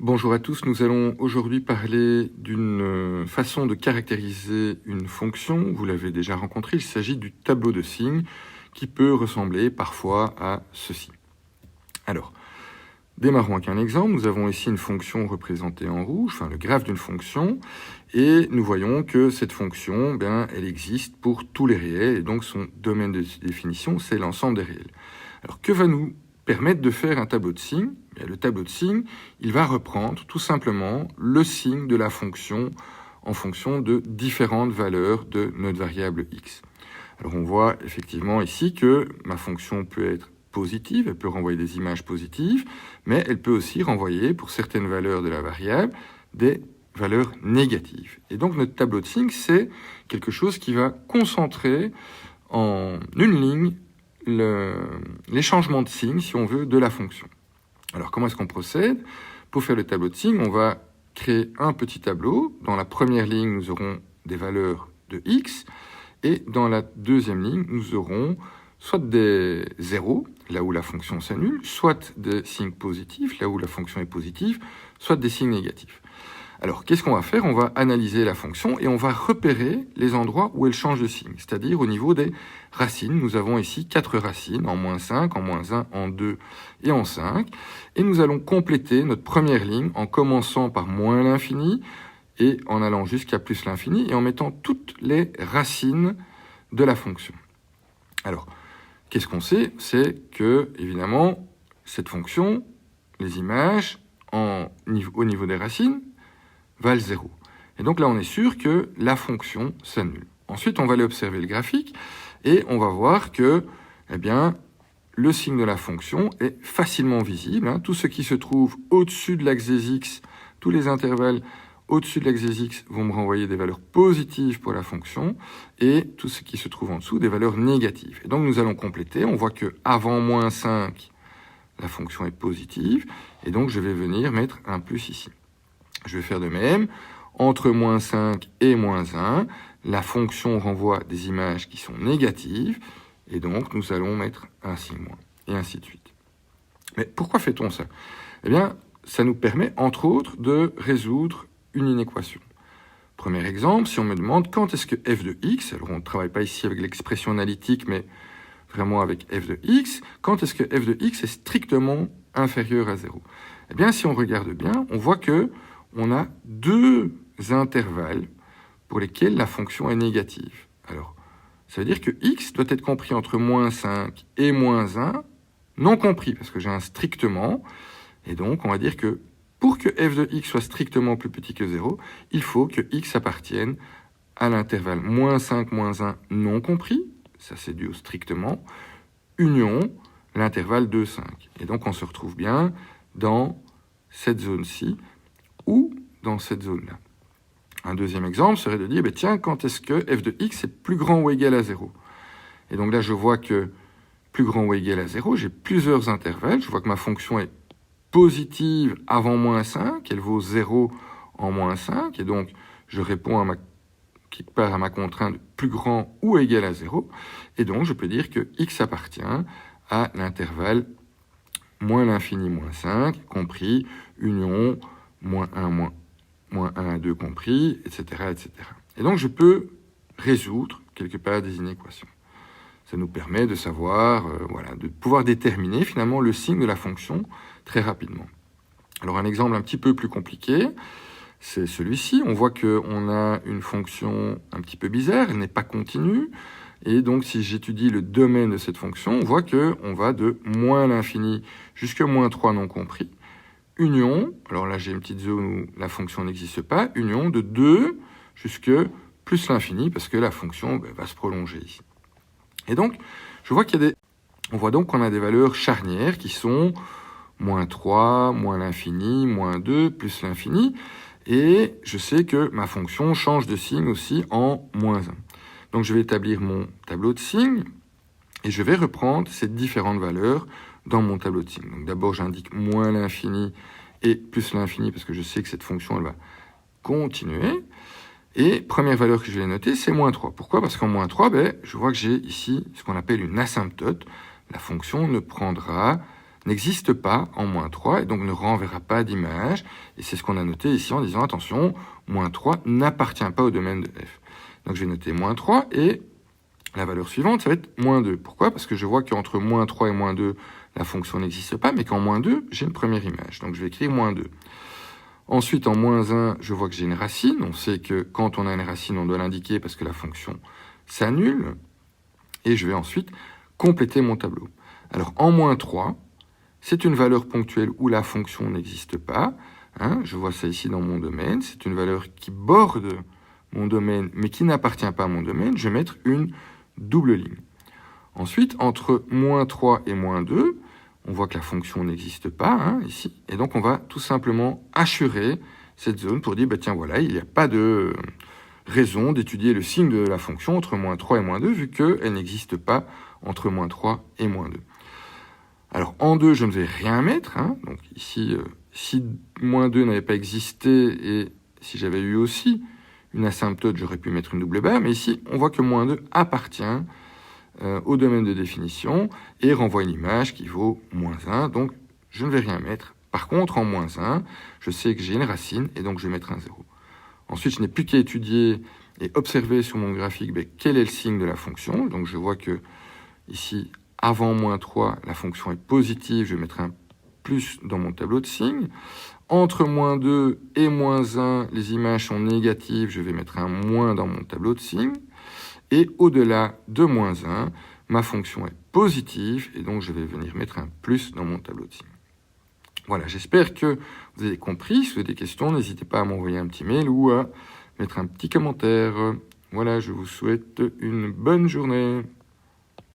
Bonjour à tous, nous allons aujourd'hui parler d'une façon de caractériser une fonction. Vous l'avez déjà rencontré, il s'agit du tableau de signes qui peut ressembler parfois à ceci. Alors, démarrons avec un exemple. Nous avons ici une fonction représentée en rouge, enfin le graphe d'une fonction, et nous voyons que cette fonction, elle existe pour tous les réels, et donc son domaine de définition, c'est l'ensemble des réels. Alors, que va nous permettre de faire un tableau de signes? Le tableau de signes, il va reprendre tout simplement le signe de la fonction en fonction de différentes valeurs de notre variable x. Alors on voit effectivement ici que ma fonction peut être positive, elle peut renvoyer des images positives, mais elle peut aussi renvoyer pour certaines valeurs de la variable des valeurs négatives. Et donc notre tableau de signes, c'est quelque chose qui va concentrer en une ligne les changements de signes, si on veut, de la fonction. Alors, comment est-ce qu'on procède? Pour faire le tableau de signes, on va créer un petit tableau. Dans la première ligne, nous aurons des valeurs de x, et dans la deuxième ligne, nous aurons soit des zéros, là où la fonction s'annule, soit des signes positifs, là où la fonction est positive, soit des signes négatifs. Alors, qu'est-ce qu'on va faire? On va analyser la fonction et on va repérer les endroits où elle change de signe, c'est-à-dire au niveau des racines. Nous avons ici 4 racines, en -5, en -1, en 2 et en 5. Et nous allons compléter notre première ligne en commençant par moins l'infini et en allant jusqu'à plus l'infini et en mettant toutes les racines de la fonction. Alors, qu'est-ce qu'on sait? C'est que, évidemment, cette fonction, les images au niveau des racines, valent 0. Et donc là, on est sûr que la fonction s'annule. Ensuite, on va aller observer le graphique et on va voir que, le signe de la fonction est facilement visible. Tout ce qui se trouve au-dessus de l'axe des x, tous les intervalles au-dessus de l'axe des x vont me renvoyer des valeurs positives pour la fonction et tout ce qui se trouve en dessous, des valeurs négatives. Et donc, nous allons compléter. On voit que avant -5, la fonction est positive et donc je vais venir mettre un plus ici. Je vais faire de même. Entre -5 et -1, la fonction renvoie des images qui sont négatives, et donc nous allons mettre un signe moins, et ainsi de suite. Mais pourquoi fait-on ça? Ça nous permet, entre autres, de résoudre une inéquation. Premier exemple, si on me demande quand est-ce que f de x, alors on ne travaille pas ici avec l'expression analytique, mais vraiment avec f de x, quand est-ce que f de x est strictement inférieur à 0? Si on regarde bien, on voit que on a deux intervalles pour lesquels la fonction est négative. Alors, ça veut dire que x doit être compris entre -5 et -1, non compris, parce que j'ai un strictement, et donc on va dire que pour que f de x soit strictement plus petit que 0, il faut que x appartienne à l'intervalle -5, -1 non compris, ça c'est dû au strictement, union l'intervalle 2, 5. Et donc on se retrouve bien dans cette zone-ci, ou dans cette zone-là. Un deuxième exemple serait de dire, tiens, quand est-ce que f de x est plus grand ou égal à 0? Et donc là, je vois que plus grand ou égal à 0, j'ai plusieurs intervalles. Je vois que ma fonction est positive avant -5, elle vaut 0 en -5, et donc je réponds quelque part à ma contrainte plus grand ou égal à 0, et donc je peux dire que x appartient à l'intervalle moins l'infini moins 5, compris union -1 à 2 compris, etc., etc. Et donc, je peux résoudre, quelque part, des inéquations. Ça nous permet de savoir, de pouvoir déterminer, finalement, le signe de la fonction très rapidement. Alors, un exemple un petit peu plus compliqué, c'est celui-ci. On voit qu'on a une fonction un petit peu bizarre, elle n'est pas continue, et donc, si j'étudie le domaine de cette fonction, on voit qu'on va de moins l'infini jusqu'à -3 non compris, union, alors là j'ai une petite zone où la fonction n'existe pas, union de 2 jusque plus l'infini, parce que la fonction va se prolonger ici. Et donc, je vois on voit donc qu'on a des valeurs charnières qui sont -3, moins l'infini, -2, plus l'infini, et je sais que ma fonction change de signe aussi en -1. Donc je vais établir mon tableau de signes, et je vais reprendre ces différentes valeurs dans mon tableau de signes. Donc d'abord, j'indique moins l'infini et plus l'infini, parce que je sais que cette fonction, elle va continuer. Et première valeur que je vais noter, c'est -3. Pourquoi? Parce qu'en -3, je vois que j'ai ici ce qu'on appelle une asymptote. La fonction ne prendra n'existe pas en moins 3 et donc ne renverra pas d'image. Et c'est ce qu'on a noté ici en disant, attention, moins 3 n'appartient pas au domaine de f. Donc je vais noter moins 3 et la valeur suivante, ça va être moins 2. Pourquoi? Parce que je vois qu'entre moins 3 et moins 2, la fonction n'existe pas, mais qu'en moins 2, j'ai une première image. Donc je vais écrire moins 2. Ensuite, en moins 1, je vois que j'ai une racine. On sait que quand on a une racine, on doit l'indiquer parce que la fonction s'annule. Et je vais ensuite compléter mon tableau. Alors, en moins 3, c'est une valeur ponctuelle où la fonction n'existe pas. Je vois ça ici dans mon domaine. C'est une valeur qui borde mon domaine, mais qui n'appartient pas à mon domaine. Je vais mettre une double ligne. Ensuite, entre moins 3 et moins 2, on voit que la fonction n'existe pas, ici. Et donc, on va tout simplement hachurer cette zone pour dire, tiens, voilà, il n'y a pas de raison d'étudier le signe de la fonction entre moins 3 et moins 2, vu qu'elle n'existe pas entre moins 3 et moins 2. Alors, en 2, je ne vais rien mettre. Donc ici, si moins 2 n'avait pas existé, et si j'avais eu aussi une asymptote, j'aurais pu mettre une double barre. Mais ici, on voit que moins 2 appartient au domaine de définition et renvoie une image qui vaut moins 1. Donc, je ne vais rien mettre. Par contre, en moins 1, je sais que j'ai une racine, et donc je vais mettre un 0. Ensuite, je n'ai plus qu'à étudier et observer sur mon graphique quel est le signe de la fonction. Donc, je vois que ici, avant moins 3, la fonction est positive. Je vais mettre un plus dans mon tableau de signes. Entre moins 2 et moins 1, les images sont négatives. Je vais mettre un moins dans mon tableau de signes. Et au-delà de moins 1, ma fonction est positive. Et donc, je vais venir mettre un plus dans mon tableau de signes. Voilà, j'espère que vous avez compris. Si vous avez des questions, n'hésitez pas à m'envoyer un petit mail ou à mettre un petit commentaire. Voilà, je vous souhaite une bonne journée.